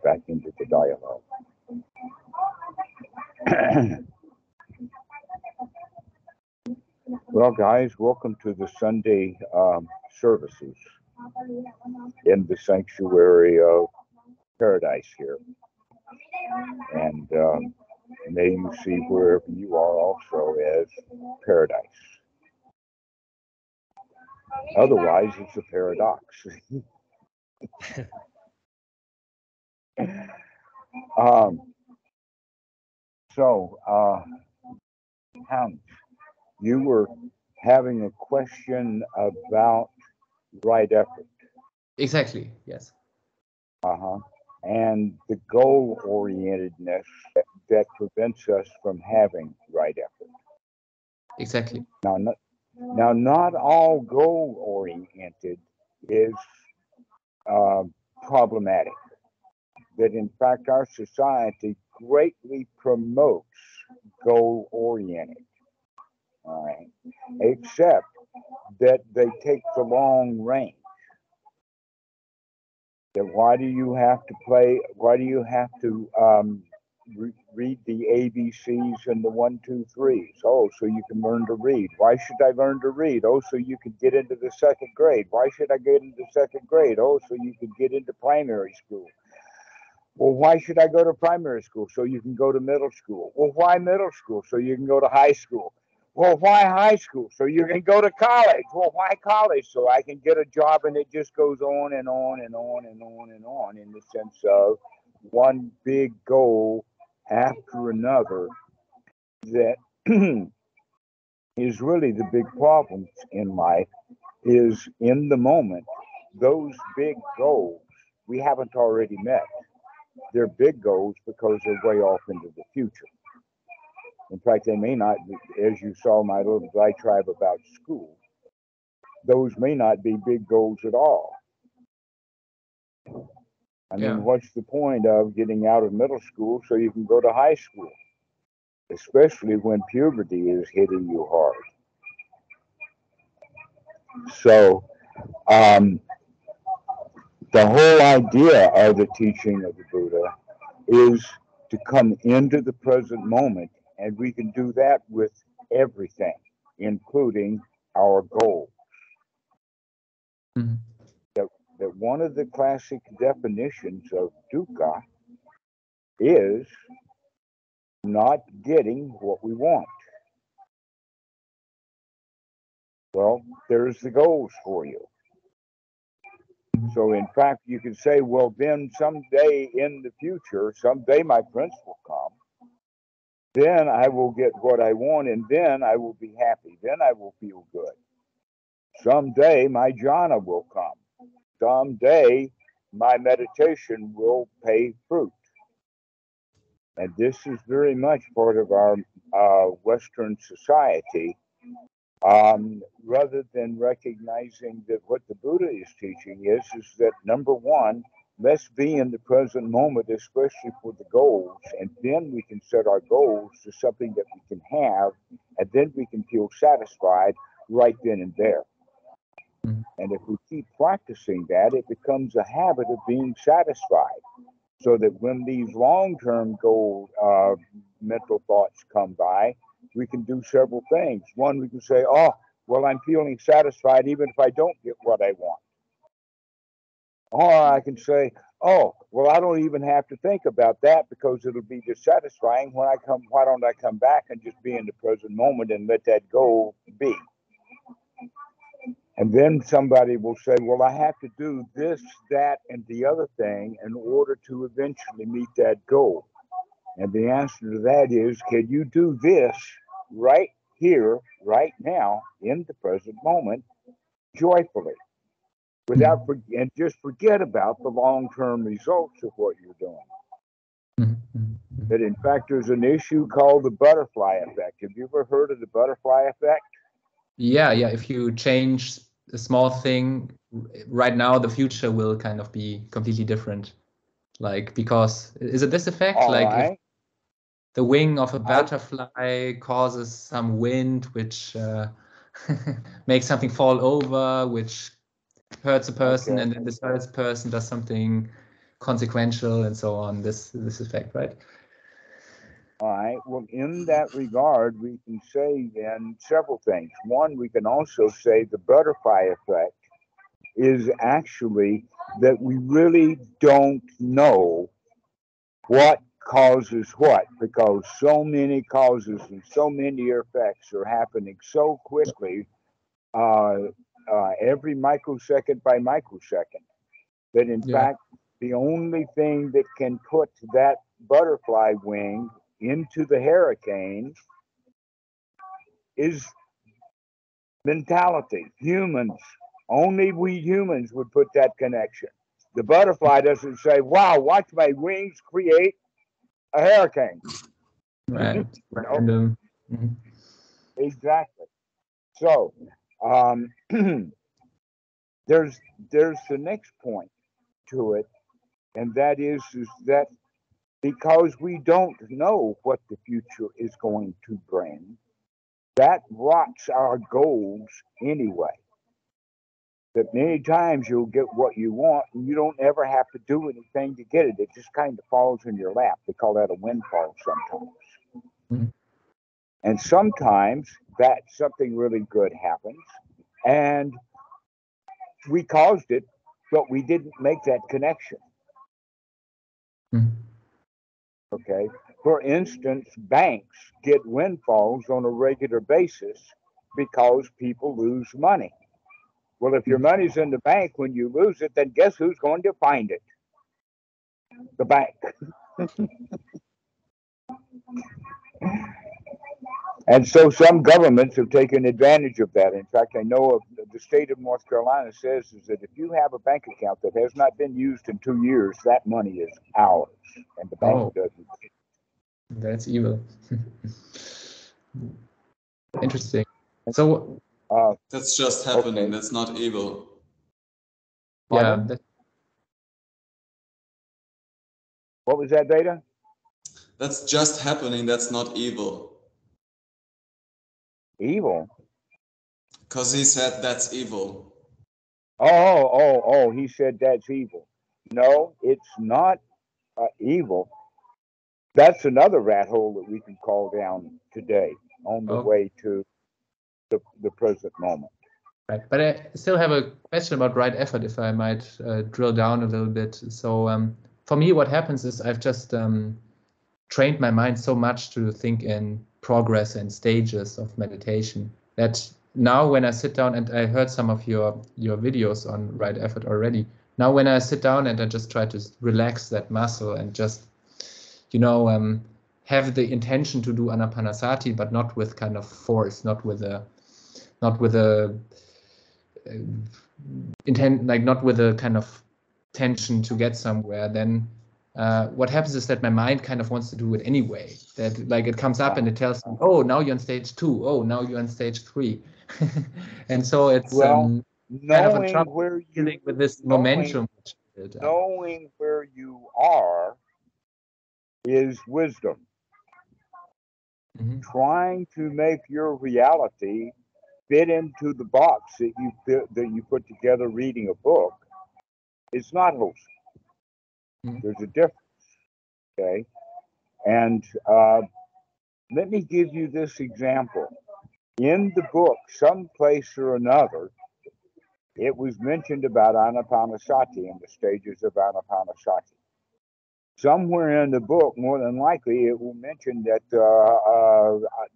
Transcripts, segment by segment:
back into the dialogue. Well, guys, welcome to the Sunday services in the sanctuary of paradise here. And may you see wherever you are also as paradise. Otherwise, it's a paradox. Hans, you were having a question about right effort. Exactly, yes. And the goal-orientedness that prevents us from having right effort. Exactly. Now, not all goal-oriented is problematic. That in fact, our society greatly promotes goal-oriented. All right, except that they take the long range. That why do you have to read the ABCs and the 1, 2, 3s? Oh, so you can learn to read. Why should I learn to read? Oh, so you could get into the second grade. Why should I get into second grade? Oh, so you could get into primary school. Well, why should I go to primary school? So you can go to middle school. Well, why middle school? So you can go to high school. Well, why high school? So you can go to college. Well, why college? So I can get a job, and it just goes on and on and on and on and on in the sense of one big goal after another that is really the big problem in life is in the moment, those big goals we haven't already met. They're big goals because they're way off into the future. In fact, they may not, as you saw my little diatribe about school, those may not be big goals at all. I mean, what's the point of getting out of middle school so you can go to high school? Especially when puberty is hitting you hard. So, the whole idea of the teaching of the Buddha is to come into the present moment, and we can do that with everything, including our goals. Mm-hmm. That one of the classic definitions of dukkha is not getting what we want. Well, there's the goals for you. So in fact, you can say, well, then someday in the future, someday my prince will come. Then I will get what I want, and then I will be happy. Then I will feel good. Someday my jhana will come. Someday my meditation will pay fruit. And this is very much part of our Western society. Rather than recognizing that what the Buddha is teaching is that number one, let's be in the present moment, especially for the goals, and then we can set our goals to something that we can have, and then we can feel satisfied right then and there. And if we keep practicing that, it becomes a habit of being satisfied. So that when these long-term goal mental thoughts come by, we can do several things. One, we can say, oh, well, I'm feeling satisfied even if I don't get what I want. Or I can say, oh, well, I don't even have to think about that because it'll be dissatisfying when I come. Why don't I come back and just be in the present moment and let that goal be? And then somebody will say, well, I have to do this, that, and the other thing in order to eventually meet that goal. And the answer to that is, can you do this right here, right now, in the present moment, joyfully, without and just forget about the long-term results of what you're doing? That in fact, there's an issue called the butterfly effect. Have you ever heard of the butterfly effect? Yeah. If you change a small thing right now, the future will kind of be completely different. Like, because is it this effect? All like right. If the wing of a butterfly causes some wind, which makes something fall over, which hurts a person, and then this hurts person does something consequential and so on, this effect, right? All right. Well, in that regard, we can say then several things. One, we can also say the butterfly effect is actually that we really don't know what causes what, because so many causes and so many effects are happening so quickly, every microsecond by microsecond, that in fact, the only thing that can put that butterfly wing into the hurricane is mentality. Humans, only we humans would put that connection. The butterfly doesn't say, wow, watch my wings create a hurricane. Right. Random. Mm-hmm. Exactly. So there's the next point to it, and that is that because we don't know what the future is going to bring, that rots our goals anyway. That many times you'll get what you want and you don't ever have to do anything to get it. It just kind of falls in your lap. They call that a windfall sometimes. Mm-hmm. And sometimes that something really good happens and we caused it, but we didn't make that connection. Mm-hmm. Okay. For instance, banks get windfalls on a regular basis because people lose money. Well, if your money's in the bank, when you lose it, then guess who's going to find it? The bank. And so some governments have taken advantage of that. In fact, I know of the state of North Carolina says is that if you have a bank account that has not been used in 2 years, that money is ours, and the bank doesn't. That's evil. Interesting. So that's just happening. Okay. That's not evil. Yeah. What was that, Veda? That's just happening. That's not evil. Evil? Because he said that's evil. Oh, he said that's evil. No, it's not evil. That's another rat hole that we can call down today on the way to the present moment. Right, but I still have a question about right effort, if I might drill down a little bit. So for me, what happens is I've just trained my mind so much to think in progress and stages of meditation that now when I sit down, and I heard some of your videos on right effort already, now when I sit down and I just try to relax that muscle and just, have the intention to do ānāpānasati, but not with kind of force, not with a intent, like not with a kind of tension to get somewhere, then what happens is that my mind kind of wants to do it anyway. That like it comes up and it tells me, oh, now you're on stage 2. Oh, now you're on stage 3. And so it's kind of a trouble dealing with this momentum. Knowing where you are is wisdom. Mm-hmm. Trying to make your reality fit into the box that you put together reading a book is not wholesome. Mm-hmm. There's a difference. Okay. And let me give you this example. In the book, someplace or another, it was mentioned about ānāpānasati and the stages of ānāpānasati. Somewhere in the book, more than likely, it will mention that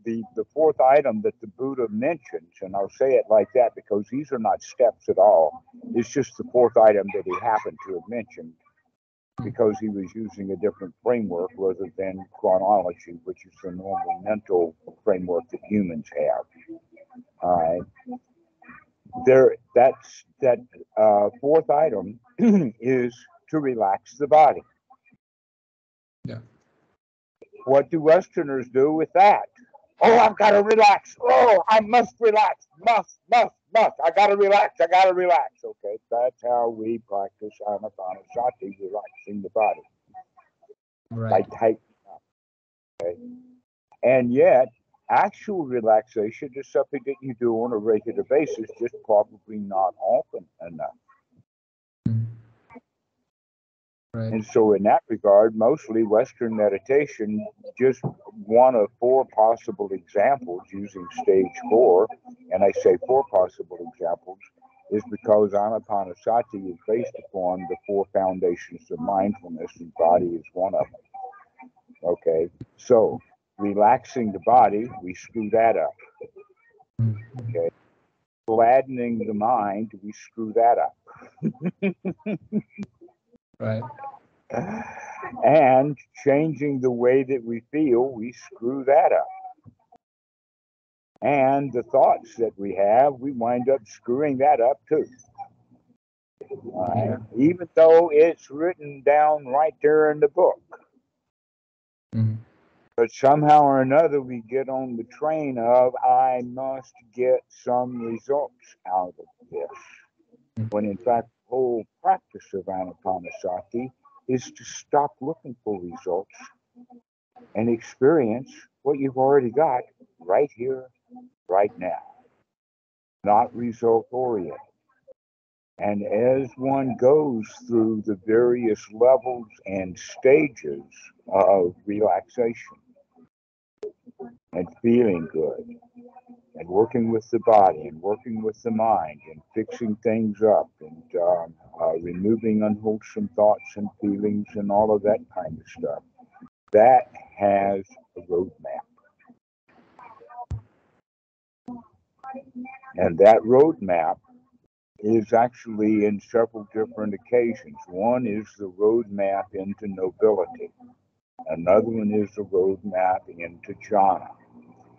the fourth item that the Buddha mentions, and I'll say it like that because these are not steps at all. It's just the fourth item that he happened to have mentioned because he was using a different framework rather than chronology, which is the normal mental framework that humans have. All right. That fourth item is to relax the body. Yeah. What do Westerners do with that? Oh, I've got to relax. Oh, I must relax. Must. I got to relax. Okay, that's how we practice ānāpānasati, relaxing the body. Right. By tightening up. Okay. And yet, actual relaxation is something that you do on a regular basis, just probably not often enough. Right. And so in that regard, mostly Western meditation, just one of four possible examples using stage 4, and I say four possible examples, is because ānāpānasati is based upon the four foundations of mindfulness, and body is one of them. Okay, so relaxing the body, we screw that up. Okay, gladdening the mind, we screw that up. Right. And changing the way that we feel, we screw that up. And the thoughts that we have, we wind up screwing that up too. All right? Even though it's written down right there in the book. Mm-hmm. But somehow or another, we get on the train of, I must get some results out of this. When in fact, the whole practice of ānāpānasati is to stop looking for results and experience what you've already got right here, right now. Not result oriented. And as one goes through the various levels and stages of relaxation and feeling good and working with the body and working with the mind and fixing things up and removing unwholesome thoughts and feelings and all of that kind of stuff, that has a roadmap. And that roadmap is actually in several different occasions. One is the roadmap into nobility. Another one is the roadmap into jhana.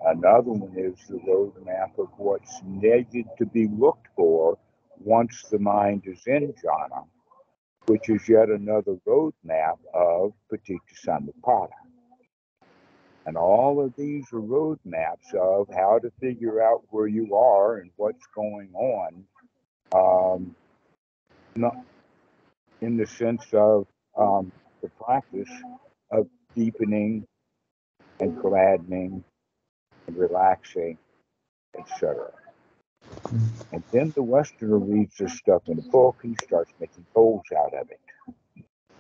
Another one is the roadmap of what's needed to be looked for once the mind is in jhana, which is yet another roadmap of paticca. And all of these are roadmaps of how to figure out where you are and what's going on. Not in the sense of the practice of deepening and gladdening and relaxing, etc. And then the Westerner reads this stuff in a book and he starts making goals out of it.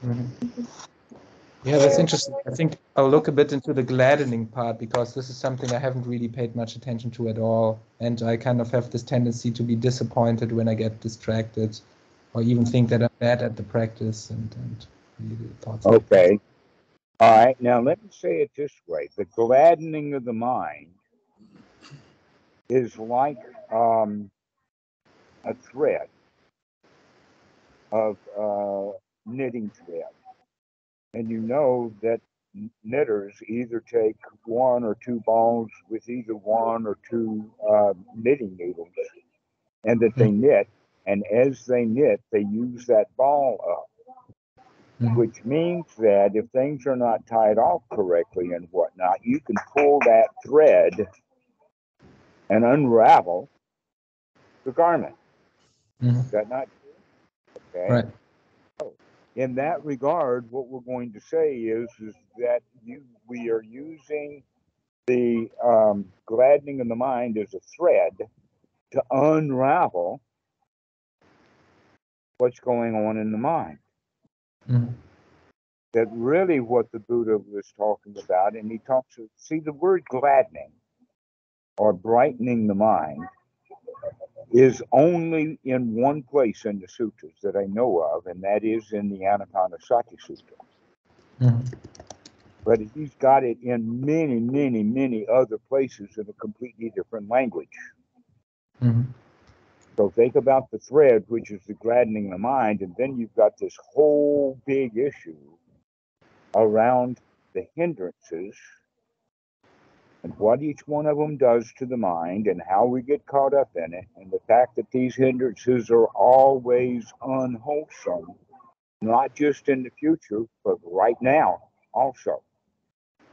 Mm-hmm. Yeah, that's interesting. I think I'll look a bit into the gladdening part, because this is something I haven't really paid much attention to at all. And I kind of have this tendency to be disappointed when I get distracted, or even think that I'm bad at the practice and really thoughts like that. Okay. All right. Now let me say it this way. The gladdening of the mind is like a thread of knitting thread. And you know that knitters either take one or two balls with either one or two knitting needles, and that they knit, and as they knit, they use that ball up, which means that if things are not tied off correctly and whatnot, you can pull that thread and unravel the garment. Is that not true? Okay. Right. So, in that regard, what we're going to say is that we are using the gladdening of the mind as a thread to unravel what's going on in the mind. That really what the Buddha was talking about, and he talks, see, the word gladdening or brightening the mind is only in one place in the sutras that I know of, and that is in the ānāpānasati Sutta. But he's got it in many, many, many other places in a completely different language. So think about the thread, which is the gladdening of the mind, and then you've got this whole big issue around the hindrances and what each one of them does to the mind and how we get caught up in it, and the fact that these hindrances are always unwholesome, not just in the future, but right now also.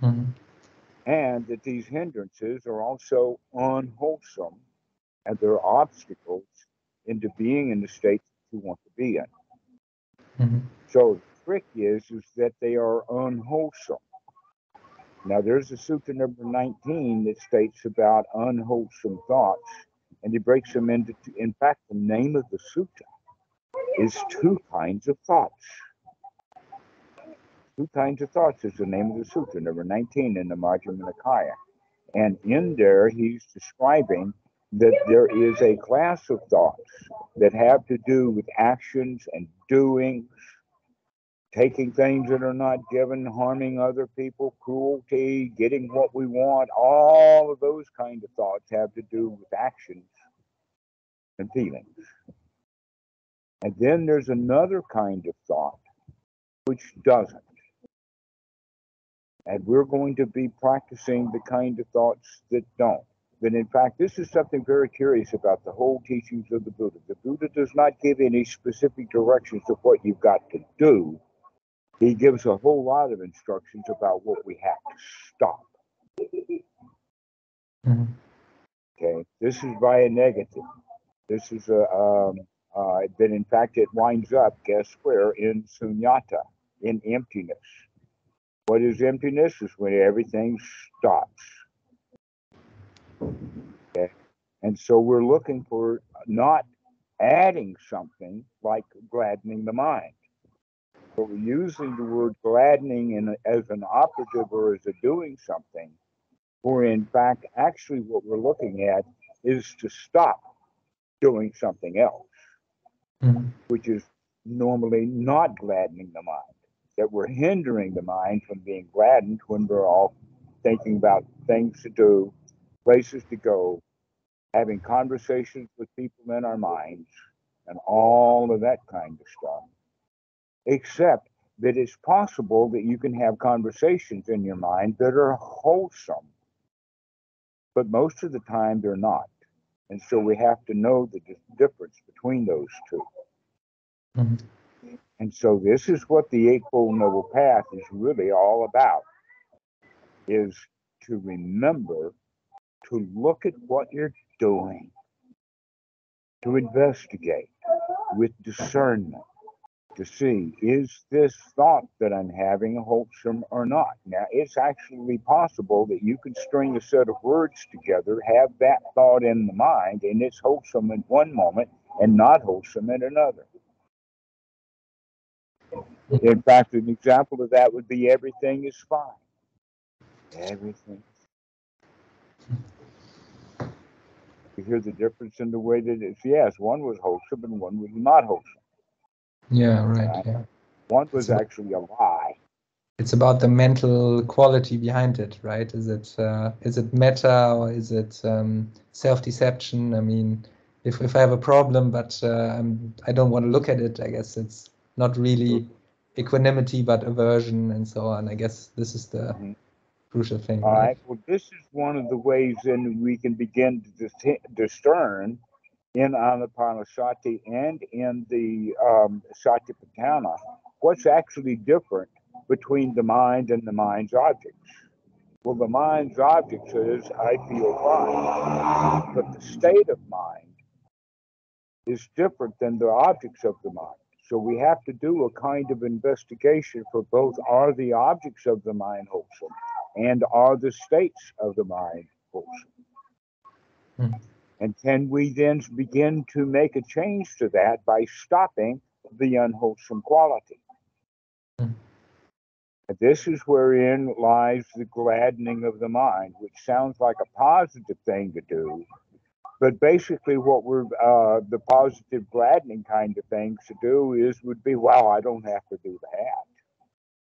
And that these hindrances are also unwholesome, and they're obstacles into being in the state that you want to be in. So the trick is that they are unwholesome. Now there's a sutta number 19 that states about unwholesome thoughts, and he breaks them into, in fact, the name of the sutta is two kinds of thoughts. Two kinds of thoughts is the name of the sutra, number 19 in the Majjhima Nikaya. And in there, he's describing that there is a class of thoughts that have to do with actions and doings, taking things that are not given, harming other people, cruelty, getting what we want. All of those kind of thoughts have to do with actions and feelings. And then there's another kind of thought which doesn't. And we're going to be practicing the kind of thoughts that don't. But in fact, this is something very curious about the whole teachings of the Buddha. The Buddha does not give any specific directions of what you've got to do. He gives a whole lot of instructions about what we have to stop. Mhm. Okay, this is by a negative. This is that in fact it winds up, guess where, in sunyata, in emptiness. What is emptiness? Is when everything stops. Okay, and so we're looking for not adding something like gladdening the mind. But we're using the word gladdening as an operative or as a doing something, or in fact, actually what we're looking at is to stop doing something else, Mhm. which is normally not gladdening the mind, that we're hindering the mind from being gladdened when we're all thinking about things to do, places to go, having conversations with people in our minds, and all of that kind of stuff. Except that it's possible that you can have conversations in your mind that are wholesome, but most of the time they're not. And so we have to know the difference between those two. Mhm. And so this is what the Eightfold Noble Path is really all about, is to remember to look at what you're doing, to investigate with discernment, to see, is this thought that I'm having wholesome or not? Now, it's actually possible that you can string a set of words together, have that thought in the mind, and it's wholesome in one moment and not wholesome in another. In fact, an example of that would be everything is fine. Everything. You hear the difference in the way that it's, yes, one was wholesome and one was not wholesome. Yeah, right. Yeah. One was actually a lie. It's about the mental quality behind it, right? Is it metta or is it self-deception? I mean, if I have a problem, but I don't want to look at it, I guess it's not really equanimity, but aversion and so on. I guess this is the crucial thing, All right? right. Well, this is one of the ways then we can begin to discern in ānāpānasati and in the Satipatthana what's actually different between the mind and the mind's objects. Well, the mind's object says, I feel fine. But the state of mind is different than the objects of the mind. So we have to do a kind of investigation for both, are the objects of the mind wholesome and are the states of the mind wholesome? Hmm. And can we then begin to make a change to that by stopping the unwholesome quality? Hmm. And this is wherein lies the gladdening of the mind, which sounds like a positive thing to do. But basically what we're, the positive gladdening kind of things to do would be, wow, I don't have to do that.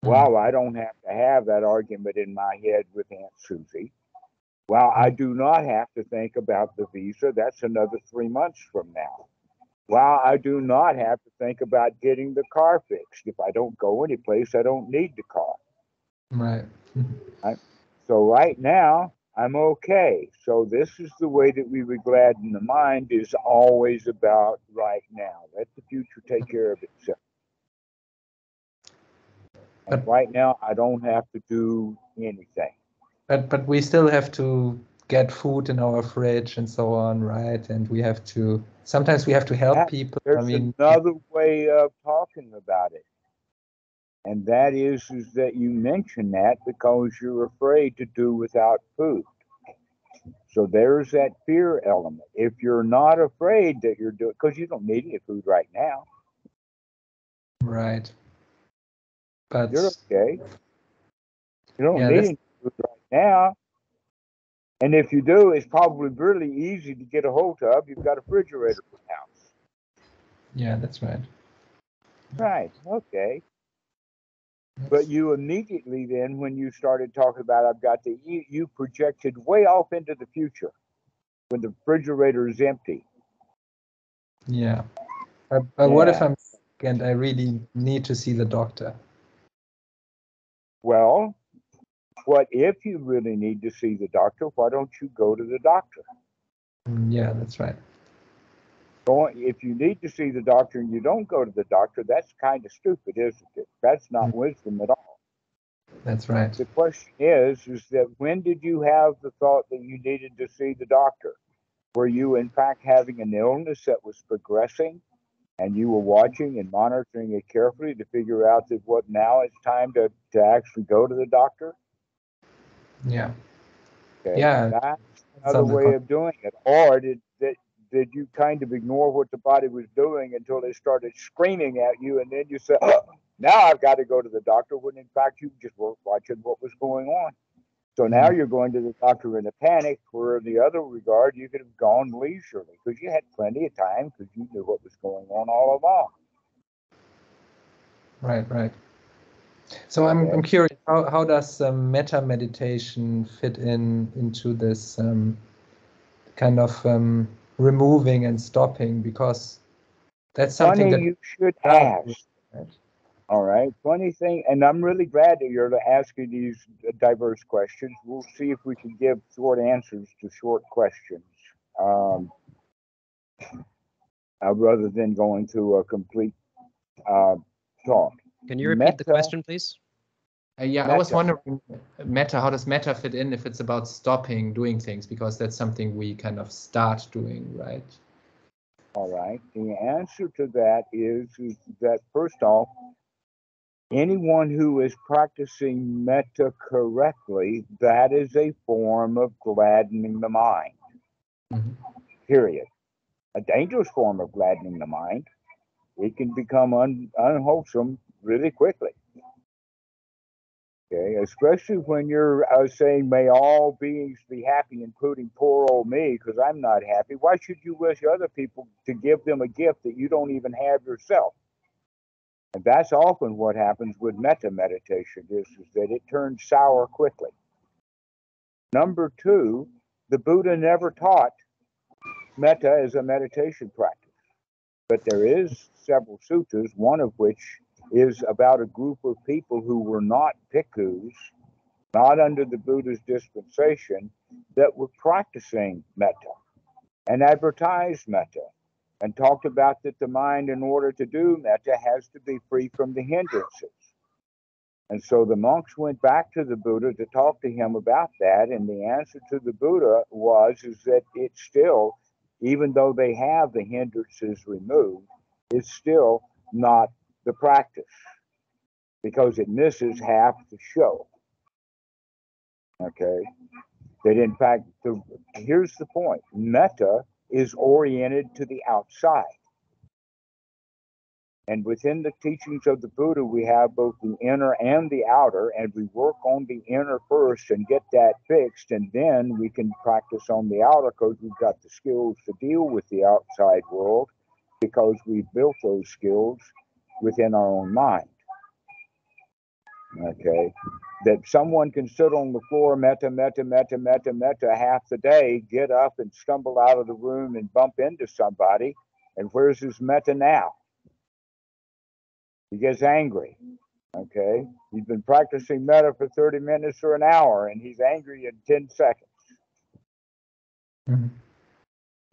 Wow, I don't have to have that argument in my head with Aunt Susie. Well, I do not have to think about the visa. That's another 3 months from now. Well, I do not have to think about getting the car fixed. If I don't go anyplace, I don't need the car. Right. So right now, I'm okay. So this is the way that we would gladden the mind, is always about right now. Let the future take care of itself. And right now, I don't have to do anything. But we still have to get food in our fridge and so on, right? And we have to, sometimes we have to help people. There's another way of talking about it. And that is that you mention that because you're afraid to do without food. So there's that fear element. If you're not afraid that you're doing, because you don't need any food right now. Right. but you're okay. You don't Yeah, need that's- any food right now. And if you do, it's probably really easy to get a hold of. You've got a refrigerator in the house. yeah, that's right. Right. Okay. But you immediately then, when you started talking about I've got to eat, you projected way off into the future when the refrigerator is empty. Yeah. But what if Yeah. I'm sick and I really need to see the doctor? Well, what if you really need to see the doctor? Why don't you go to the doctor? Yeah, that's right. If you need to see the doctor and you don't go to the doctor, that's kind of stupid, isn't it? That's not wisdom at all. That's right. The question is that when did you have the thought that you needed to see the doctor? Were you in fact having an illness that was progressing and you were watching and monitoring it carefully to figure out that what now it's time to actually go to the doctor? Yeah. Okay. Yeah. That's another way of doing it. Or did you kind of ignore what the body was doing until it started screaming at you, and then you said, oh, now I've got to go to the doctor, when in fact you just were watching what was going on. So now you're going to the doctor in a panic, where in the other regard, you could have gone leisurely because you had plenty of time because you knew what was going on all along. Right, right. So I'm curious, how does metta meditation fit into this kind of removing and stopping? Because that's something Funny that you should ask. All right. Funny thing, and I'm really glad that you're asking these diverse questions. We'll see if we can give short answers to short questions, rather than going through a complete talk. Can you repeat the question, please? Yeah, I was wondering, metta, how does metta fit in if it's about stopping doing things? Because that's something we kind of start doing, right? All right. The answer to that is that, first off, anyone who is practicing metta correctly, that is a form of gladdening the mind. Period. A dangerous form of gladdening the mind. It can become unwholesome really quickly. Okay, especially when you're saying, may all beings be happy, including poor old me, because I'm not happy. Why should you wish other people to give them a gift that you don't even have yourself? And that's often what happens with metta meditation, is that it turns sour quickly. Number two, the Buddha never taught metta as a meditation practice. But there is several suttas, one of which is about a group of people who were not bhikkhus, not under the Buddha's dispensation, that were practicing metta and advertised metta and talked about that the mind, in order to do metta, has to be free from the hindrances. And so the monks went back to the Buddha to talk to him about that, and the answer to the Buddha is that it's still, even though they have the hindrances removed, it's still not the practice, because it misses half the show. Okay? That in fact, here's the point. Metta is oriented to the outside. And within the teachings of the Buddha, we have both the inner and the outer, and we work on the inner first and get that fixed, and then we can practice on the outer, because we've got the skills to deal with the outside world, because we've built those skills within our own mind. Okay, that someone can sit on the floor, metta, metta, metta, metta, metta, half the day, get up and stumble out of the room and bump into somebody, and where's his metta now? He gets angry. Okay, he's been practicing metta for 30 minutes or an hour, and he's angry in 10 seconds.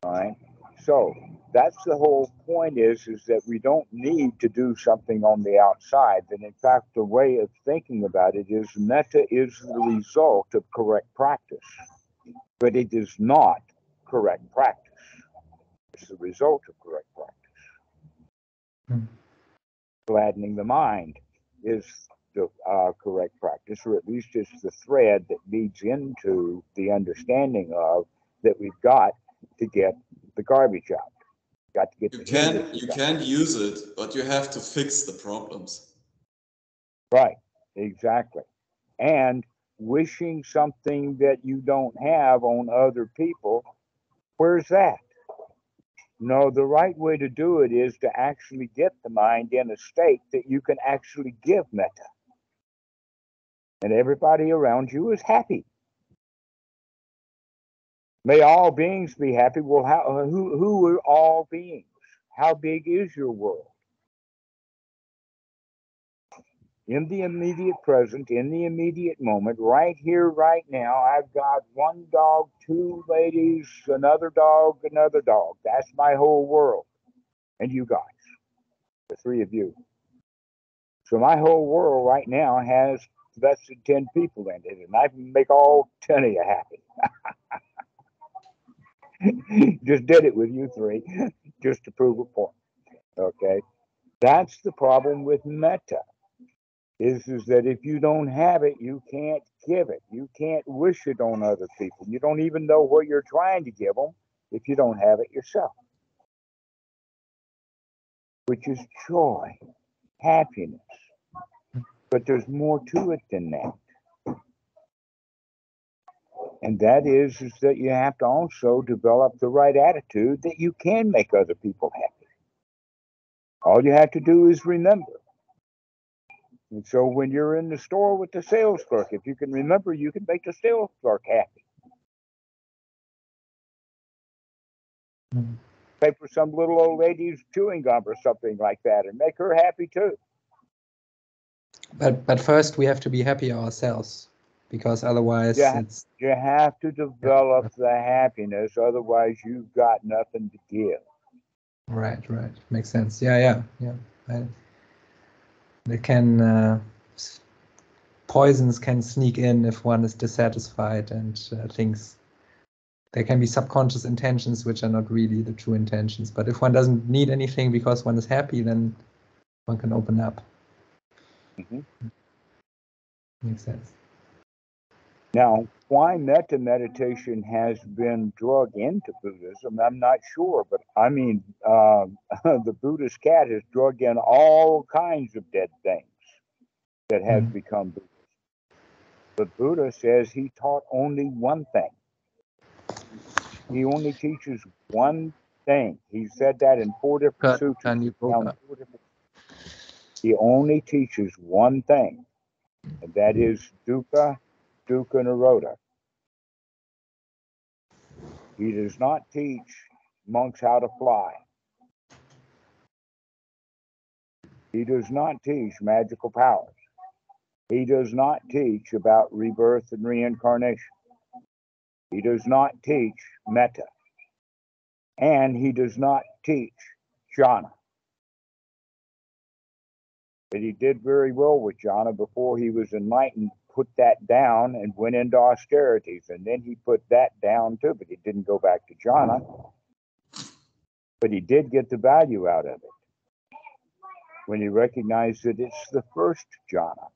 All right. So that's the whole point, is that we don't need to do something on the outside. And in fact, the way of thinking about it is metta is the result of correct practice, but it is not correct practice. It's the result of correct practice. Gladdening the mind is the correct practice, or at least it's the thread that leads into the understanding of that we've got to get the garbage out. Got to get you can use it, but you have to fix the problems. Right, exactly. And wishing something that you don't have on other people, where's that? No, the right way to do it is to actually get the mind in a state that you can actually give metta. And everybody around you is happy. May all beings be happy. Well, who are all beings? How big is your world? In the immediate present, in the immediate moment, right here, right now, I've got one dog, two ladies, another dog, another dog. That's my whole world. And you guys, the three of you. So my whole world right now has less than 10 people in it, and I can make all 10 of you happy. Just did it with you three, just to prove a point. Okay? That's the problem with metta. Is that if you don't have it, you can't give it. You can't wish it on other people. You don't even know what you're trying to give them if you don't have it yourself, which is joy, happiness. But there's more to it than that. And that is that you have to also develop the right attitude that you can make other people happy. All you have to do is remember. And so when you're in the store with the sales clerk, if you can remember, you can make the sales clerk happy. Pay for some little old lady's chewing gum or something like that and make her happy too. But first we have to be happy ourselves, because otherwise it's... You have to develop the happiness, otherwise you've got nothing to give. Right. Makes sense. Yeah. They can... poisons can sneak in if one is dissatisfied, and things... There can be subconscious intentions which are not really the true intentions. But if one doesn't need anything because one is happy, then one can open up. Mm-hmm. Makes sense. Now, why metta meditation has been drug into Buddhism, I'm not sure, but I mean, the Buddhist cat has drug in all kinds of dead things that has become Buddhist. But Buddha says he taught only one thing. He only teaches one thing. He said that in 4 different sutras. He only teaches one thing, and that is dukkha-nirodha. He does not teach monks how to fly. He does not teach magical powers. He does not teach about rebirth and reincarnation. He does not teach metta. And he does not teach jhana. But he did very well with jhana before he was enlightened, put that down and went into austerities. And then he put that down too, but he didn't go back to jhana. But he did get the value out of it when he recognized that it's the first jhana.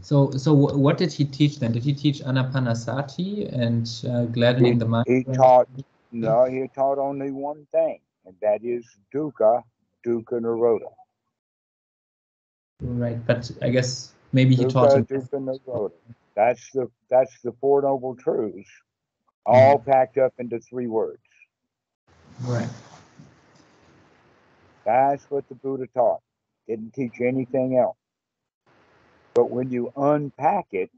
So what did he teach then? Did he teach ānāpānasati and gladdening the mind? He taught only one thing, and that is dukkha-nirodha. Right, but I guess maybe he taught him. Dukkha-nirodha. That's the Four Noble Truths, all packed up into 3 words. Right. That's what the Buddha taught. Didn't teach anything else. But when you unpack it,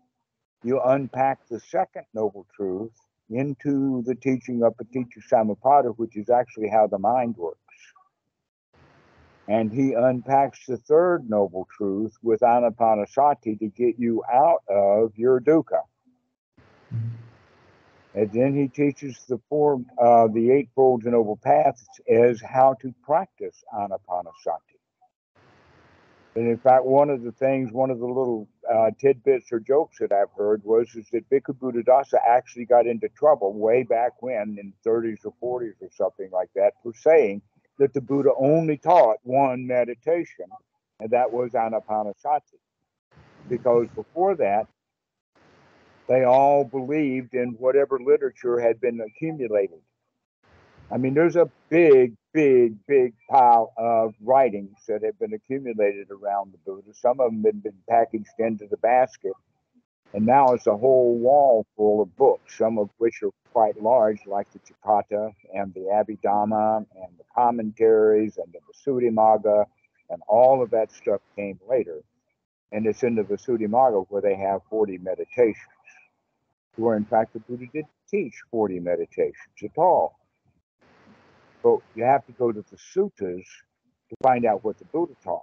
you unpack the second noble truth into the teaching of Paticca Samuppada, which is actually how the mind works. And he unpacks the third noble truth with ānāpānasati to get you out of your dukkha. And then he teaches the Eightfold Noble Paths as how to practice ānāpānasati. And in fact, one of the little tidbits or jokes that I've heard is that Bhikkhu Buddhadasa actually got into trouble way back when, in the 30s or 40s or something like that, for saying that the Buddha only taught one meditation, and that was ānāpānasati. Because before that, they all believed in whatever literature had been accumulated. I mean, there's a big, big, big pile of writings that have been accumulated around the Buddha. Some of them have been packaged into the basket, and now it's a whole wall full of books, some of which are quite large, like the Chipata and the Abhidhamma and the commentaries and the Visuddhimagga, and all of that stuff came later. And it's in the Visuddhimagga where they have 40 meditations, where in fact the Buddha didn't teach 40 meditations at all. But you have to go to the suttas to find out what the Buddha taught.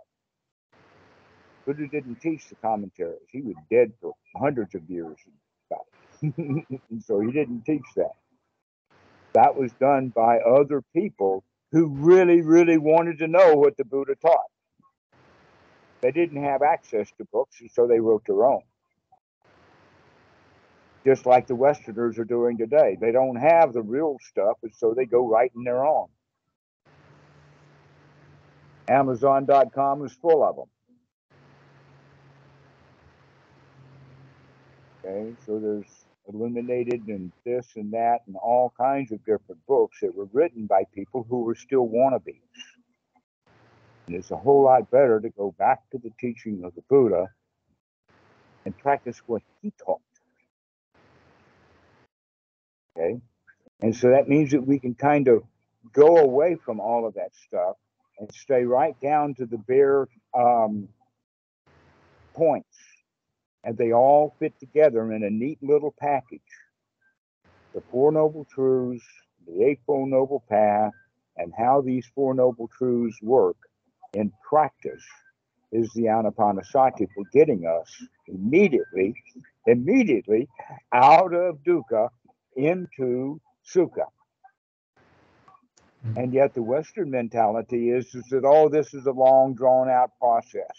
Buddha didn't teach the commentaries. He was dead for hundreds of years. And so he didn't teach that. That was done by other people who really, really wanted to know what the Buddha taught. They didn't have access to books, and so they wrote their own. Just like the Westerners are doing today. They don't have the real stuff, and so they go writing their own. Amazon.com is full of them. Okay, so there's Illuminated and this and that and all kinds of different books that were written by people who were still wannabes. And it's a whole lot better to go back to the teaching of the Buddha and practice what he taught. Okay, and so that means that we can kind of go away from all of that stuff and stay right down to the bare points. And they all fit together in a neat little package. The Four Noble Truths, the Eightfold Noble Path, and how these Four Noble Truths work in practice is the ānāpānasati for getting us immediately out of dukkha into sukha. And yet the Western mentality is that, oh, this is a long, drawn-out process.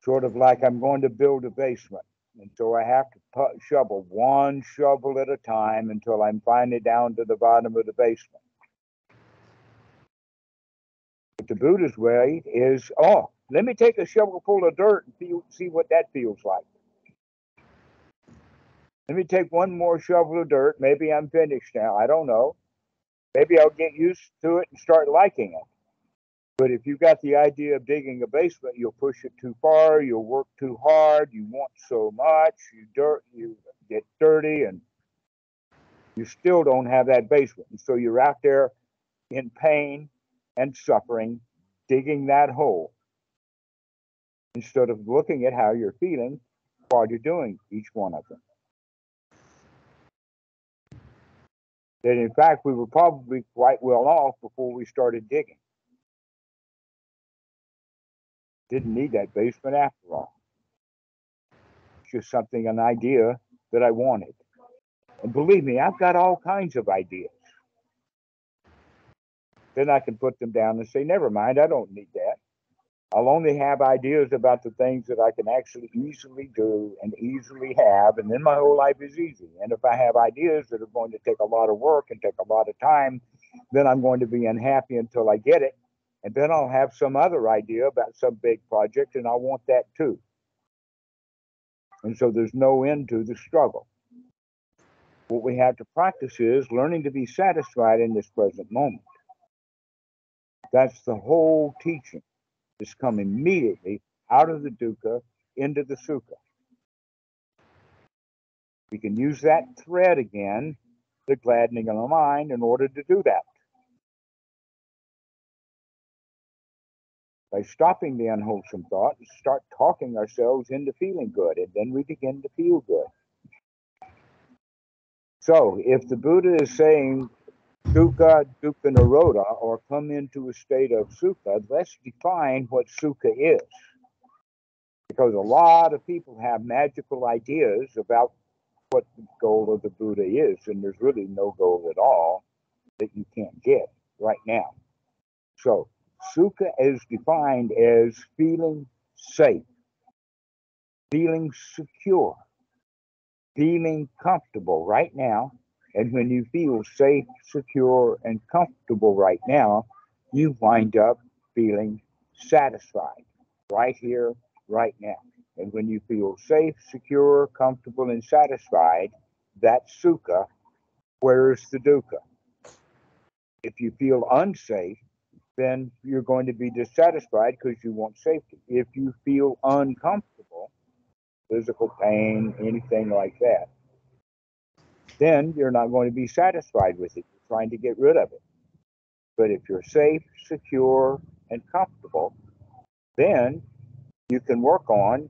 Sort of like I'm going to build a basement. And so I have to shovel one shovel at a time until I'm finally down to the bottom of the basement. But the Buddha's way is, oh, let me take a shovel full of dirt and see what that feels like. Let me take one more shovel of dirt. Maybe I'm finished now. I don't know. Maybe I'll get used to it and start liking it. But if you've got the idea of digging a basement, you'll push it too far, you'll work too hard, you want so much, you get dirty, and you still don't have that basement. And so you're out there in pain and suffering, digging that hole, instead of looking at how you're feeling while you're doing each one of them. That in fact, we were probably quite well off before we started digging. Didn't need that basement after all. It's just something, an idea that I wanted. And believe me, I've got all kinds of ideas. Then I can put them down and say, never mind, I don't need that. I'll only have ideas about the things that I can actually easily do and easily have, and then my whole life is easy. And if I have ideas that are going to take a lot of work and take a lot of time, then I'm going to be unhappy until I get it. And then I'll have some other idea about some big project, and I want that too. And so there's no end to the struggle. What we have to practice is learning to be satisfied in this present moment. That's the whole teaching. Just come immediately out of the dukkha into the sukha. We can use that thread again, the gladdening of the mind, in order to do that. By stopping the unwholesome thought, start talking ourselves into feeling good, and then we begin to feel good. So, if the Buddha is saying dukkha-nirodha, or come into a state of sukha, let's define what sukha is. Because a lot of people have magical ideas about what the goal of the Buddha is, and there's really no goal at all that you can't get right now. So, sukha is defined as feeling safe, feeling secure, feeling comfortable right now. And when you feel safe, secure, and comfortable right now, you wind up feeling satisfied right here, right now. And when you feel safe, secure, comfortable, and satisfied, that's sukha. Where's the dukkha? If you feel unsafe, then you're going to be dissatisfied because you want safety. If you feel uncomfortable, physical pain, anything like that, then you're not going to be satisfied with it. You're trying to get rid of it. But if you're safe, secure, and comfortable, then you can work on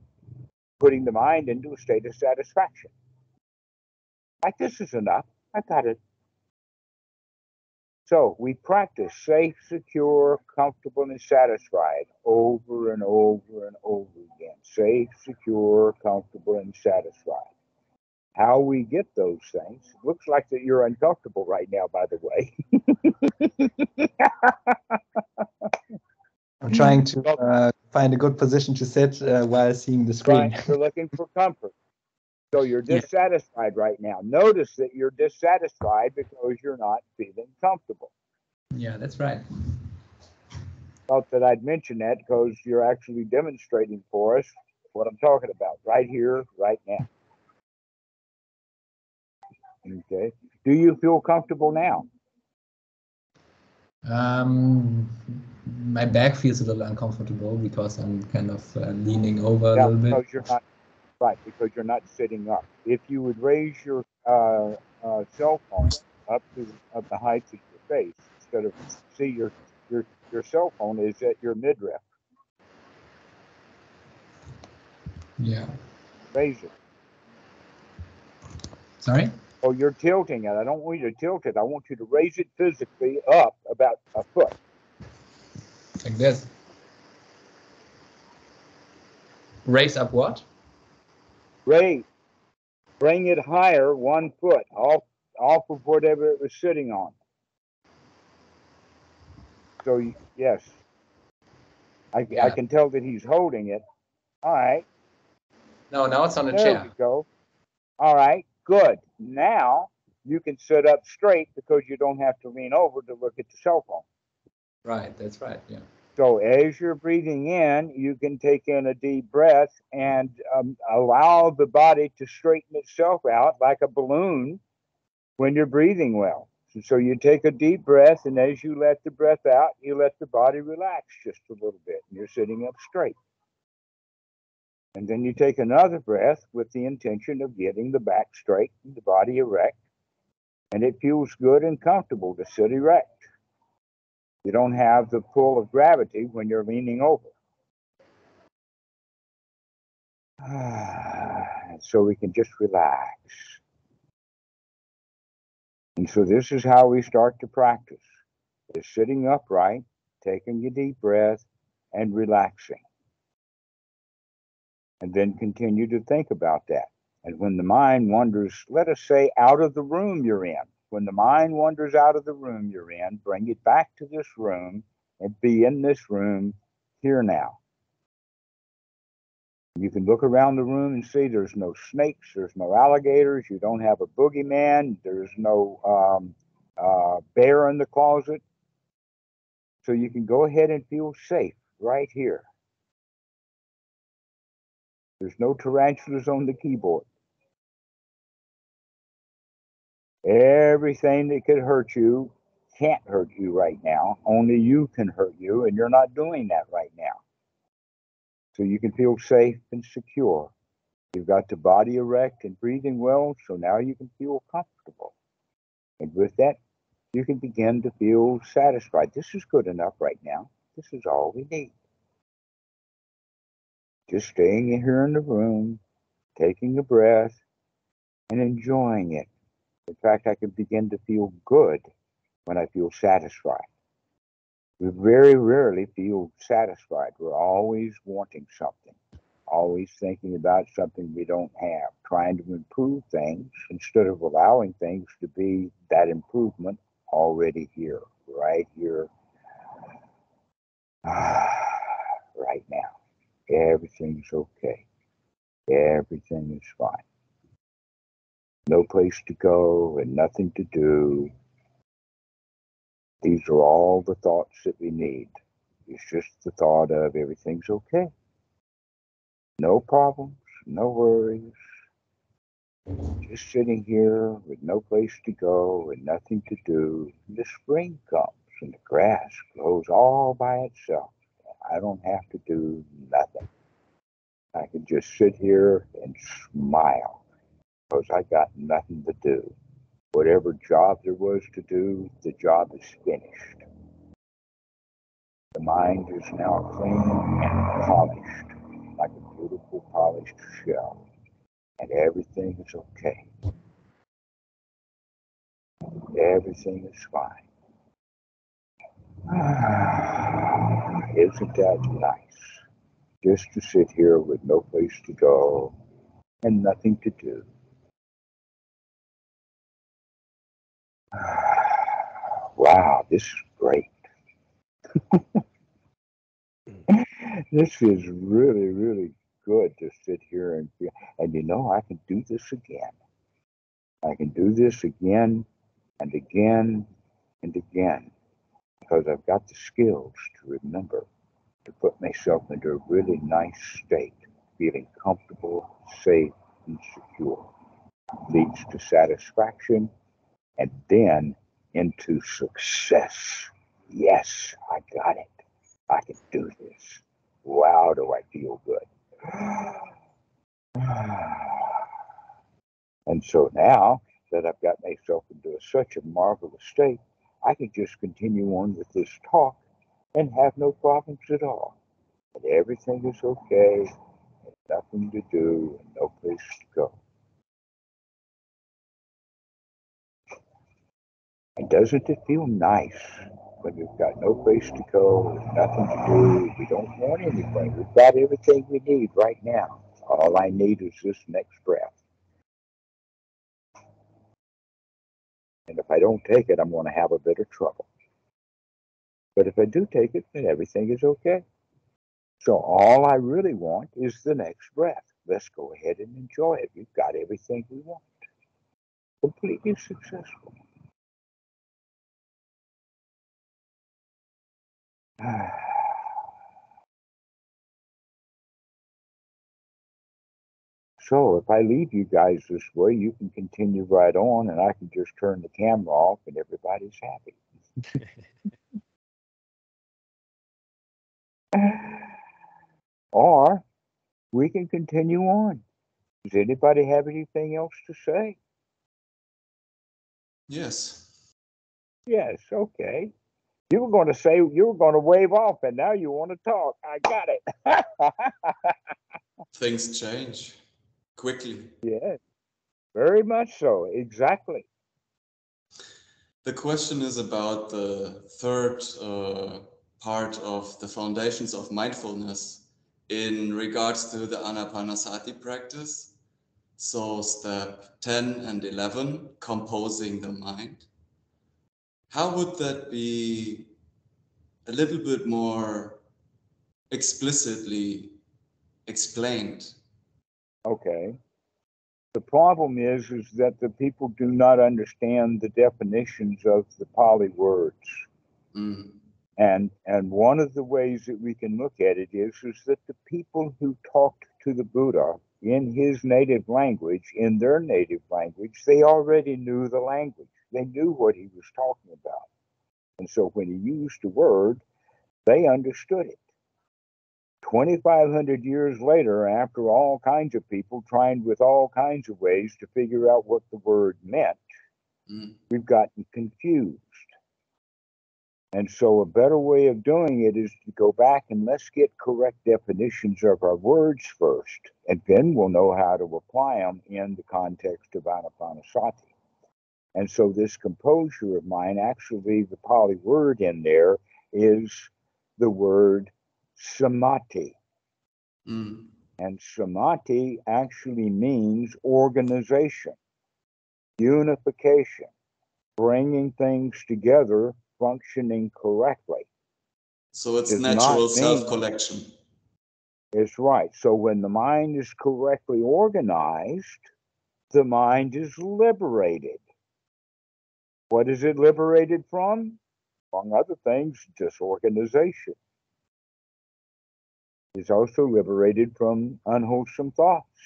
putting the mind into a state of satisfaction. Like, this is enough. I got it. So we practice safe, secure, comfortable, and satisfied over and over and over again. Safe, secure, comfortable, and satisfied. How we get those things, looks like that you're uncomfortable right now, by the way. I'm trying to find a good position to sit while seeing the screen. Right, you're looking for comfort. So you're dissatisfied right now. Notice that you're dissatisfied because you're not feeling comfortable. Yeah, that's right. Thought that I'd mention that because you're actually demonstrating for us what I'm talking about right here, right now. Okay. Do you feel comfortable now? My back feels a little uncomfortable because I'm kind of leaning over a little bit. Because you're not because you're not sitting up. If you would raise your cell phone up to the height of your face, instead of your cell phone is at your midriff. Yeah. Raise it. Sorry? Oh, you're tilting it. I don't want you to tilt it. I want you to raise it physically up about a foot. Like this. Raise up what? Raise. Bring it higher 1 foot off of whatever it was sitting on. So yes, I can tell that he's holding it. All right. No, now it's on a There chair. we go. All right, good. Now you can sit up straight because you don't have to lean over to look at the cell phone. Right, that's right, yeah. So as you're breathing in, you can take in a deep breath and allow the body to straighten itself out like a balloon when you're breathing well. So you take a deep breath, and as you let the breath out, you let the body relax just a little bit, and you're sitting up straight. And then you take another breath with the intention of getting the back straight and the body erect. And it feels good and comfortable to sit erect. You don't have the pull of gravity when you're leaning over. So we can just relax. And so this is how we start to practice. Is sitting upright, taking a deep breath, and relaxing. And then continue to think about that. And when the mind wanders, let us say, out of the room you're in, when the mind wanders out of the room you're in, bring it back to this room and be in this room here now. You can look around the room and see there's no snakes, there's no alligators, you don't have a boogeyman, there's no bear in the closet. So you can go ahead and feel safe right here. There's no tarantulas on the keyboard. Everything that could hurt you can't hurt you right now. Only you can hurt you, and you're not doing that right now. So you can feel safe and secure. You've got the body erect and breathing well, so now you can feel comfortable. And with that, you can begin to feel satisfied. This is good enough right now. This is all we need. Just staying here in the room, taking a breath, and enjoying it. In fact, I can begin to feel good when I feel satisfied. We very rarely feel satisfied. We're always wanting something, always thinking about something we don't have, trying to improve things instead of allowing things to be that improvement already here, right here, right now. Everything's okay. Everything is fine. No place to go and nothing to do. These are all the thoughts that we need. It's just the thought of everything's okay. No problems, no worries. Just sitting here with no place to go and nothing to do. And the spring comes and the grass grows all by itself. I don't have to do nothing. I can just sit here and smile because I got nothing to do. Whatever job there was to do, the job is finished. The mind is now clean and polished, like a beautiful polished shell, and everything is okay. Everything is fine. Isn't that nice? Just to sit here with no place to go and nothing to do. Wow, this is great. This is really, really good to sit here and feel. And you know, I can do this again. I can do this again and again and again because I've got the skills to remember to put myself into a really nice state, feeling comfortable, safe, and secure. Leads to satisfaction and then into success. Yes, I got it. I can do this. Wow, do I feel good. And so now that I've got myself into such a marvelous state, I can just continue on with this talk and have no problems at all. And everything is okay, and nothing to do, and no place to go. And doesn't it feel nice when we've got no place to go, nothing to do, we don't want anything. We've got everything we need right now. All I need is this next breath. And if I don't take it, I'm going to have a bit of trouble. But if I do take it, then everything is okay. So all I really want is the next breath. Let's go ahead and enjoy it. We've got everything we want. Completely successful. So if I leave you guys this way, you can continue right on and I can just turn the camera off and everybody's happy. Or we can continue on. Does anybody have anything else to say? Yes. Yes, okay. You were going to say, you were going to wave off and now you want to talk. I got it. Things change quickly. Yes, very much so. Exactly. The question is about the third part of the foundations of mindfulness in regards to the ānāpānasati practice. So step 10 and 11, composing the mind. How would that be a little bit more explicitly explained? Okay. The problem is that the people do not understand the definitions of the Pali words. Mm. And one of the ways that we can look at it is that the people who talked to the Buddha in his native language, in their native language, they already knew the language. They knew what he was talking about. And so when he used the word, they understood it. 2,500 years later, after all kinds of people trying with all kinds of ways to figure out what the word meant, we've gotten confused. And so a better way of doing it is to go back and let's get correct definitions of our words first, and then we'll know how to apply them in the context of ānāpānasati. And so this composure of mine, actually the Pali word in there is the word samādhi. And samādhi actually means organization, unification, bringing things together, functioning correctly. So it's natural self-collection. It's right. So when the mind is correctly organized, the mind is liberated. What is it liberated from? Among other things, disorganization. It's also liberated from unwholesome thoughts.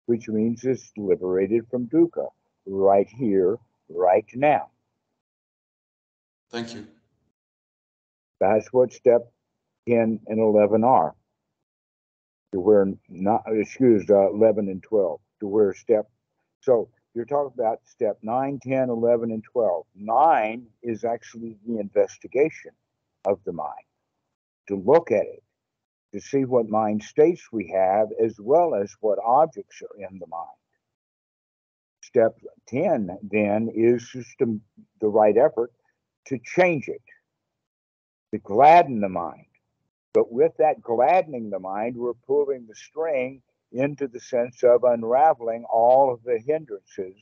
which means it's liberated from dukkha, right here, right now. Thank you. That's what step 10 and 11 are. To where 11 and 12. To where step, so you're talking about step 9, 10, 11, and 12. 9 is actually the investigation of the mind, to look at it, to see what mind states we have, as well as what objects are in the mind. Step 10 then is just the right effort to change it, to gladden the mind. But with that gladdening the mind, we're pulling the string into the sense of unraveling all of the hindrances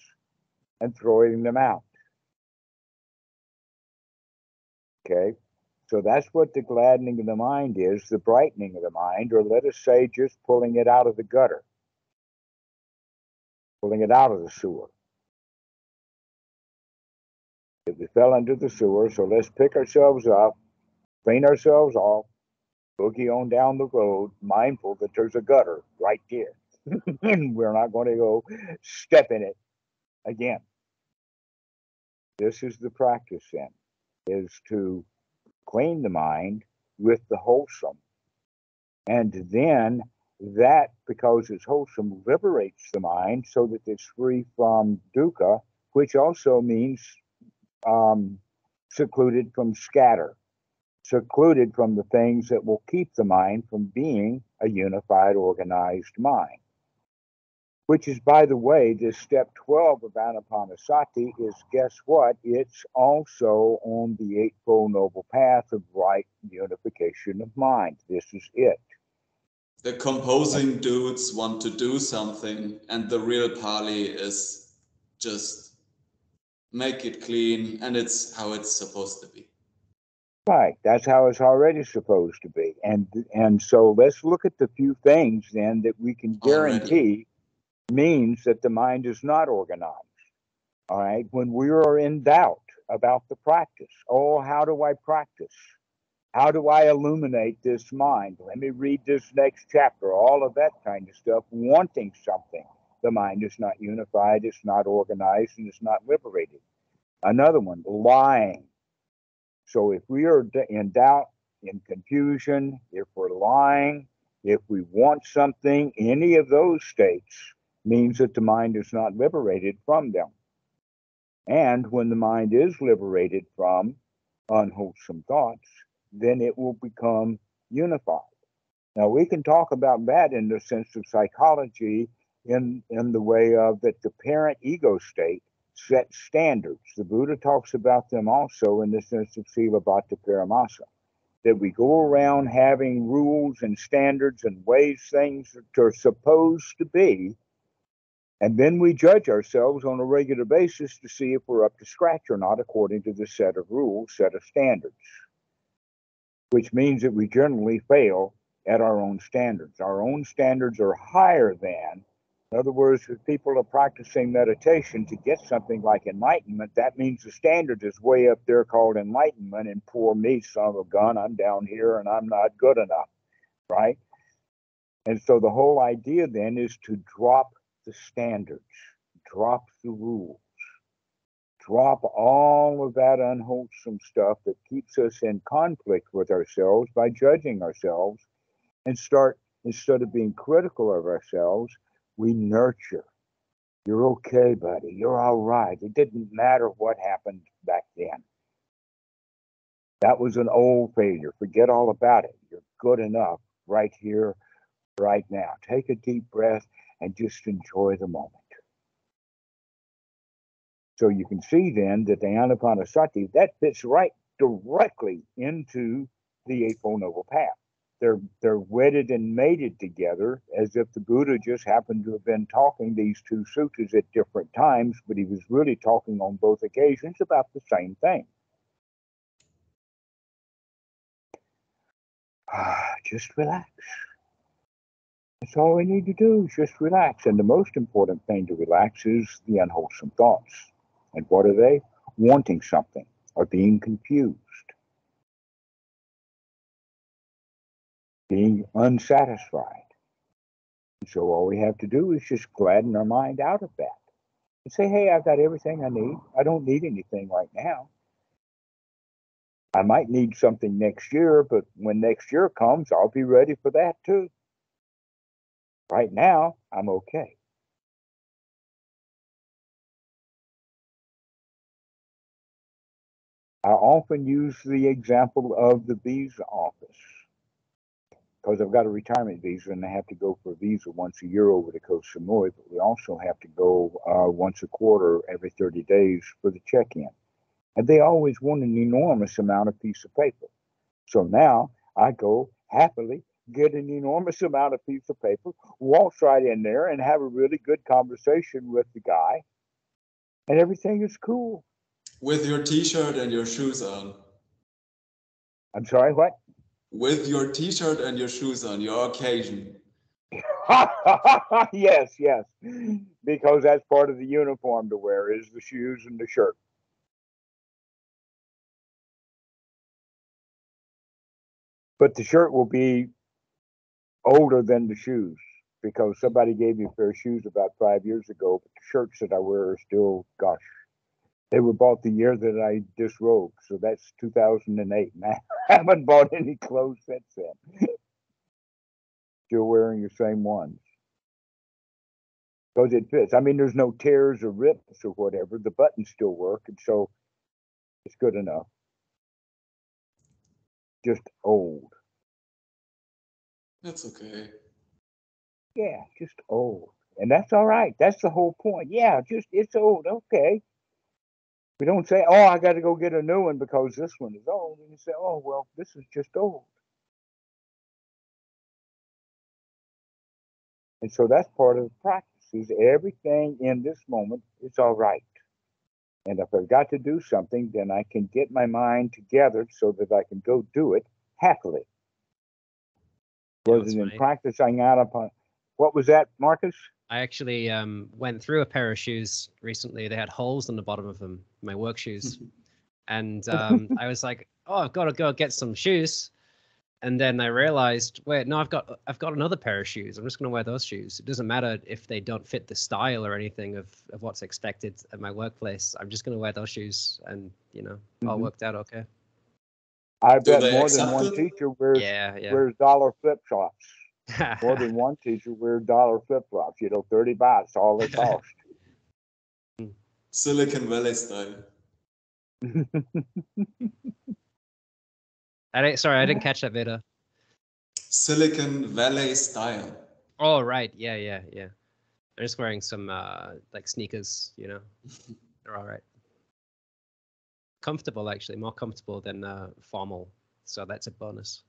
and throwing them out. Okay? So that's what the gladdening of the mind is, the brightening of the mind, or let us say just pulling it out of the gutter, pulling it out of the sewer. If we fell into the sewer, so let's pick ourselves up, clean ourselves off, boogie on down the road, mindful that there's a gutter right there. And we're not going to go step in it again. This is the practice then, is to clean the mind with the wholesome. And then that, because it's wholesome, liberates the mind so that it's free from dukkha, which also means secluded from scatter, secluded from the things that will keep the mind from being a unified, organized mind. Which is, by the way, this step 12 of ānāpānasati is, guess what? It's also on the Eightfold Noble Path of right unification of mind. This is it. The composing dudes want to do something, and the real Pali is just make it clean, and it's how it's supposed to be. Right, that's how it's already supposed to be. And so let's look at the few things then that we can guarantee means that the mind is not organized. All right, when we are in doubt about the practice, oh, how do I practice? How do I illuminate this mind? Let me read this next chapter, all of that kind of stuff, wanting something. The mind is not unified, it's not organized, and it's not liberated. Another one, lying. So if we are in doubt, in confusion, if we're lying, if we want something, any of those states means that the mind is not liberated from them. And when the mind is liberated from unwholesome thoughts, then it will become unified. Now, we can talk about that in the sense of psychology in the way of that the parent ego state sets standards. The Buddha talks about them also in the sense of Sila Bhatta Paramasa, that we go around having rules and standards and ways things are supposed to be, and then we judge ourselves on a regular basis to see if we're up to scratch or not according to the set of rules, set of standards, which means that we generally fail at our own standards. Our own standards are higher than, in other words, if people are practicing meditation to get something like enlightenment, that means the standard is way up there called enlightenment, and poor me, son of a gun, I'm down here and I'm not good enough, right? And so the whole idea then is to drop the standards, drop the rules, drop all of that unwholesome stuff that keeps us in conflict with ourselves by judging ourselves, and start, instead of being critical of ourselves, we nurture. You're okay, buddy. You're all right. It didn't matter what happened back then. That was an old failure. Forget all about it. You're good enough right here, right now. Take a deep breath and just enjoy the moment. So you can see then that the ānāpānasati, that fits right directly into the Eightfold Noble Path. They're wedded and mated together as if the Buddha just happened to have been talking these two suttas at different times, but he was really talking on both occasions about the same thing. Just relax. That's all we need to do, is just relax. And the most important thing to relax is the unwholesome thoughts. And what are they? Wanting something or being confused, being unsatisfied, So all we have to do is just gladden our mind out of that and say, hey, I've got everything I need. I don't need anything right now. I might need something next year, but when next year comes, I'll be ready for that too. Right now, I'm okay. I often use the example of the visa office because I've got a retirement visa and I have to go for a visa once a year over to Koh Samui, but we also have to go once a quarter every 30 days for the check-in. And they always want an enormous amount of piece of paper. So now I go happily, get an enormous amount of piece of paper, waltz right in there and have a really good conversation with the guy, and everything is cool. With your t-shirt and your shoes on. I'm sorry, what? With your t-shirt and your shoes on, your occasion. Yes, yes. Because that's part of the uniform to wear is the shoes and the shirt. But the shirt will be older than the shoes because somebody gave me a pair of shoes about 5 years ago, but the shirts that I wear are still, gosh, they were bought the year that I disrobed. So that's 2008. And I haven't bought any clothes since then. Still wearing the same ones. Because it fits. I mean, there's no tears or rips or whatever. The buttons still work. And so it's good enough. Just old. That's okay. Yeah, just old. And that's all right. That's the whole point. Yeah, just it's old. Okay. We don't say, oh, I got to go get a new one because this one is old. And you say, oh, well, this is just old. And so that's part of the practice is everything in this moment is all right. And if I've got to do something, then I can get my mind together so that I can go do it happily. Rather than practicing out upon. What was that, Marcus? I actually went through a pair of shoes recently. They had holes in the bottom of them, my work shoes. And I was like, oh, I've got to go get some shoes. And then I realized, wait, no, I've got another pair of shoes. I'm just going to wear those shoes. It doesn't matter if they don't fit the style or anything of what's expected at my workplace. I'm just going to wear those shoes. And, all worked out okay. I bet more than one teacher wears dollar flip-flops. More than one teacher wears dollar flip-flops. $30, all they cost. Silicon Valley style. I didn't catch that, Veda. Silicon Valley style. Oh, right. Yeah. I'm just wearing some like sneakers, They're all right. Comfortable, actually, more comfortable than formal. So that's a bonus.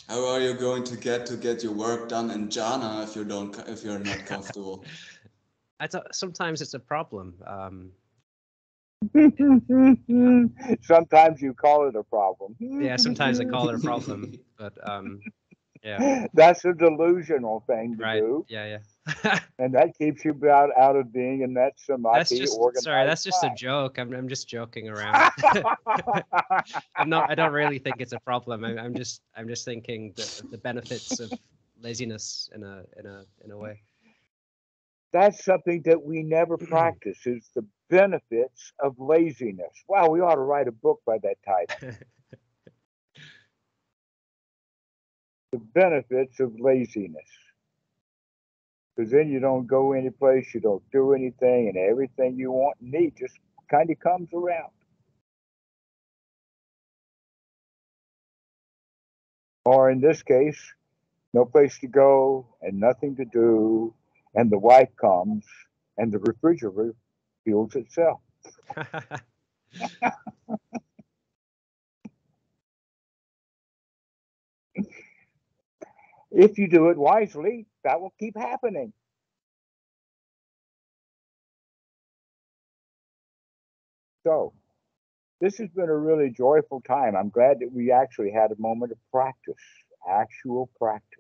How are you going to get your work done in jhana if you're not comfortable? Sometimes it's a problem. Sometimes you call it a problem. Yeah, sometimes I call it a problem, but yeah. That's a delusional thing to do. Yeah. And that keeps you out of being in that samādhi organized. That's just a joke. I'm just joking around. I don't really think it's a problem. I'm just thinking the benefits of laziness in a way. That's something that we never practice is the benefits of laziness. Wow, we ought to write a book by that title. The benefits of laziness. Because then you don't go any place, you don't do anything, and everything you want and need just kind of comes around. Or in this case, no place to go and nothing to do, and the wife comes and the refrigerator fuels itself. If you do it wisely, that will keep happening. So, this has been a really joyful time. I'm glad that we actually had a moment of practice, actual practice.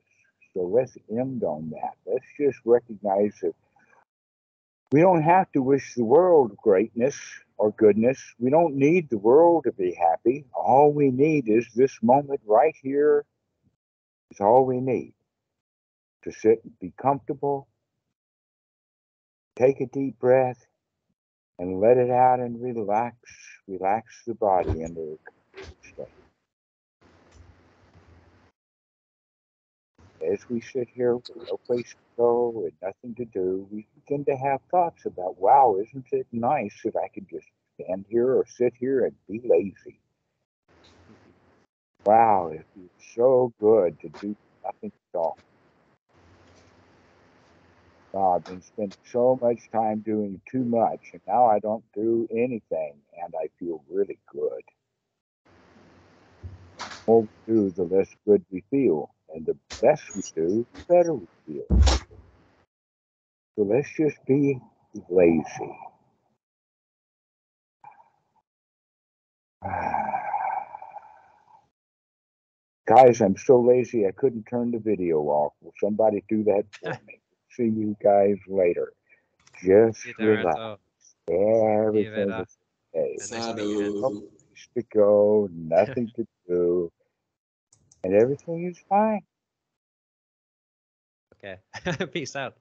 So let's end on that. Let's just recognize that we don't have to wish the world greatness or goodness. We don't need the world to be happy. All we need is this moment right here. Is all we need. to sit and be comfortable, take a deep breath, and let it out and relax the body into a comfortable state. As we sit here with no place to go and nothing to do, we begin to have thoughts about, wow, isn't it nice if I could just stand here or sit here and be lazy? Wow, it feels so good to do nothing at all. Wow, I've been spending so much time doing too much, and now I don't do anything, and I feel really good. The more we do, the less good we feel, and the less we do, the better we feel. So let's just be lazy. Guys, I'm so lazy I couldn't turn the video off. Will somebody do that for me? See you guys later. Just relax. Everything is okay. Sadhu. No place to go, nothing to do, and everything is fine. Okay. Peace out.